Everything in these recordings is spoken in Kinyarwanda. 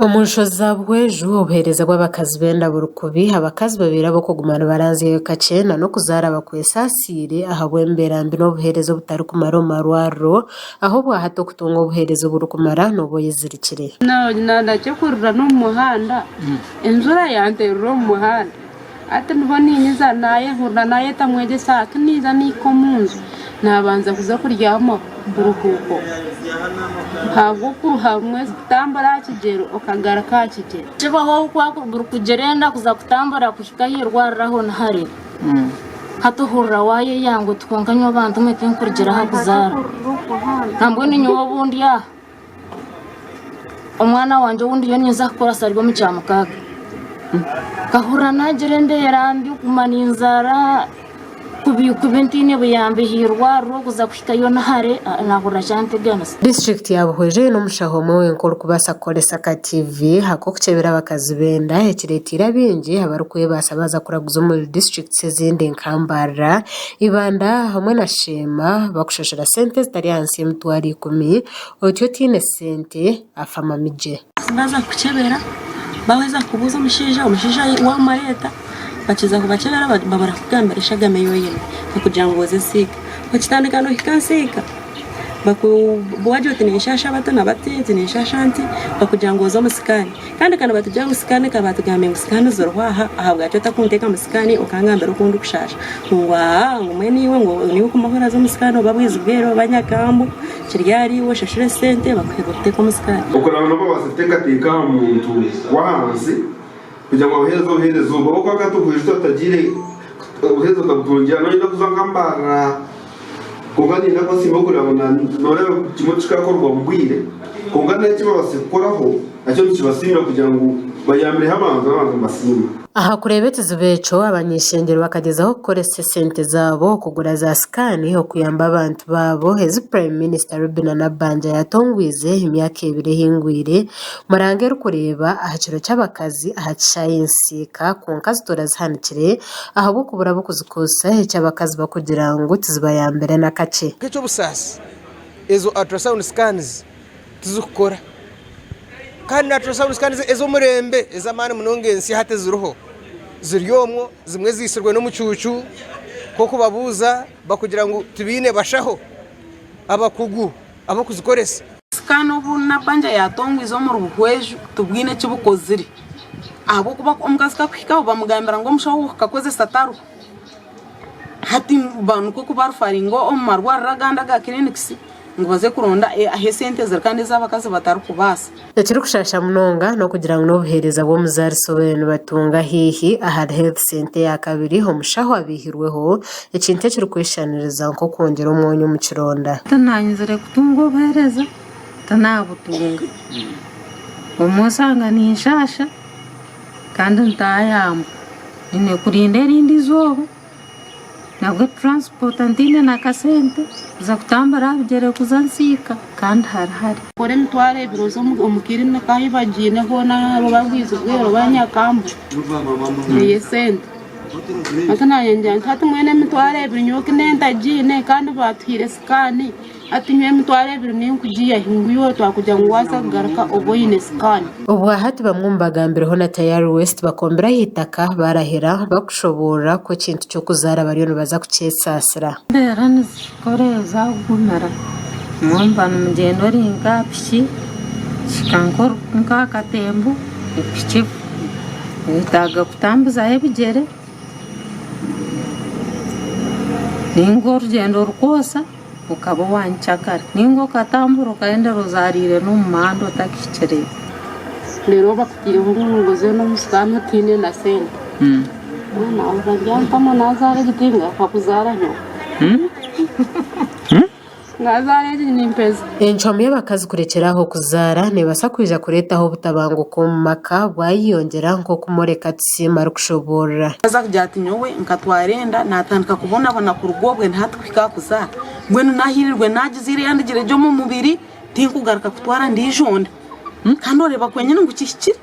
Omushoza bw'ejo obuheereza bw'abakazi b'enda burukubi abakazi babiri ab'okugumana baranzire kakyenda n'okuzaara bakwesasiire aha bw'embeera mbi n'obuheereza obutarikumara omu marwariro aho bwahata okutunga obuheereza oburukumara n'obu oyezirikire. Nakyekurira n'omu muhanda enjura yanterera omu muhanda ati niho ninyiza nayehurira nayeta mwegyesa ati niza niika omu nju nabanza kuza kuryama buruhuuko habw'okuruha mwezi kutambura aha kigyero okagaruka aha kigyero kibaho kwakugira kugyerenda kuza kutambura kuhika hirwarira aho nihare hatuhurira wayeyango tukonkanywa abantu mwe tinkurugira aha kuzaara nambwe ninyowe obundi aha omwana wanje owundi yo ninza kukora sari omu kyamukaaga kahurira nagira embeera mbi kumana inzara kuba ntiine buyambi hirwariro kuza kuhikayo nihare nahurira kyanteganisa. Disitulikiti ya Buhwezi n'omushaho omwe w'enkoro kubaasa kukoresa ka TV hak'okukyebera abakazi b'enda ekireetiire abingi abarikwebaasa baza kuraguza omu disitulikiti ezindi nka Mbarara, Ibanda hamwe na Sheema bakushoshera sente zitari ahansi y'emitwaro 10 otyo otiine sente afa mamije. Baza kukyebera baweza kubuza omushaija w'amareeta bakiza kubakyebera babara kugamba eshagame yoyene kugira ngu ozesiika bakitandika nohikansiika bakuwajo oti nenshasha bato nabatinzi nenshasha nti bakugira ngu oze omusikani kandi batujja omusikani kabatugambe ngu sikani zorohwaha aha bwakyo otakunteeka musikani okangambira okundi kushasha ngu mwene iwe niwe kumahura z'omusikani oba bwizi bwero oba nyakambu kiri ariwo oshashire sente bakuheza okuteeka omusikani okuraba nabo bazateekateeka aha muntu w'ahansi kugira ngo obuheereza obu okwakati obuheereza tutagire obuheereza okabutungira noyenda kuza nka Mbarara konka niina kwasimba okuraba noreeba kimwe kikakorwa mu bwire konka n'eki babaase kukoraho nakyo nikibasiimira kugira ngu bayambireho abantu basimba. Aha kureba ekizibu ekyo abanyeshengero bakagezaho kukoresa sente zaabo okugura za sikaani okuyamba abantu baabo ezi Prime Minister Robinah Nabbanja yatongwize emyaka 2 ehingwire muranga erikureeba aha kiro ky'abakazi aha kishayensiika konka zitora zihanikire ahabw'okubura b'okuzikosa eky'abakazi bakugira ngu tizibayambire n'akakye. Nk'ekyobusaasi ezo ultrasound scans tizikukora kandi ultrasound scans ez'omurembe ez'amaani munonga ensi hati ziriho ziri omwo zimwe zisirwe n'omucuucu k'okubabuuza bakugira ngu tibiine bashaho abakugu abokuzikoresa. Sikaani obu Nabbanja yatongwize omu Buhwezi tubwine ekibukozire ahabw'okuba omukazi kakuhikaho bamugambira ngu omushaho kakozesa taruho hati banuka okuba rufaringa omu marwariro agandi aga clinics ngo baze kuronda ahe sente ziri kandi ez'abakazi batarikubaasa. Ekirikushasha munonga n'okugira ngu n'obuheereza bw'omuzaari sobere nibatunga haihi aha health center ya kabiri omushaho abiihirweho ekintu ekirikweshaniriza nk'okwongera omwonyo omu kironda. Tananyizire kutunga obuheereza tanabutunga omwe osanga ninshasha kandi ntayamba nyine kurinda erindi izooba nabwo transport ntiine n'akasente za kutambura bigyere kuza nsiika kandi hari kora emitwaro 2 omukirina kahibagiineho nabo babwizi bwero banyakambu eye sente ati nayenja ati mwene emitwaro 2 nyoki nentagiine kandi batuhire sikaani ati nywe emitwaro 2 ninkugiya hinguyo twakugira ngu waza kugaruka oba oyine sikaani. Obwahati bamwe mubagambireho na Tayari West bakomberaho itaka barahira bakushobora ko ekintu ky'okuzaara bariyo nibaza kukyesaasira. Embeera nizikoreza kugumira mwomba nimugenda rinka piki kikankora nk'akatembo epiki etaaga kutambuzaho ebigyere ninga orugendo rukoosa ukaba wanchakara ninga okatambura okaendera ozaariire n'omu muhanda otakihikire rero bakutireho ngunguze n'omusikaani otiine na sente nawe baryampamo nazaara egitinga akakuzaara nyo nazaara egi nimpeza. Enchomo y'abakazi kurekeraho kuzaara nebaasa kwija kureetaho obutabanguko omu maka bwayeyongera nk'okumoreka tisiima arikushoborera. Aza kugira ati nyowe nkatwara enda natandika kubonabona kuruga obwe ntihatukuhika kuzaara mbwenu nahirirwe nagize yandigire gyo mu mubiri tinkugaruka kutwara ndiijo nda kandi oreeba kwenyine ngu kihikire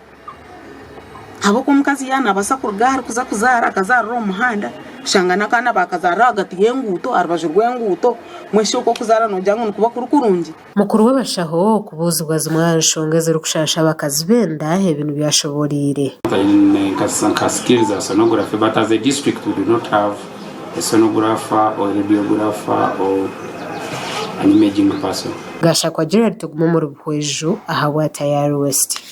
habw'okuba omukazi yaanabaasa kuruga ahari kuza kuzaara akazaarira omu muhanda kushangana kana bakazara hagati y'enguto arubaju rw'enguto mwesho ko kuzara no jangu kuba kurukurungi mukuru w'abashaho kubuzwa zumwanshonge ziri kushasha bakazi benda ibintu byashoborire in skills as sonography, but as a district we do not have a sonographer or a radiographer or an imaging person. Gasha kwa Gerard tuguma mu Ruhweju aha wa Tayari West.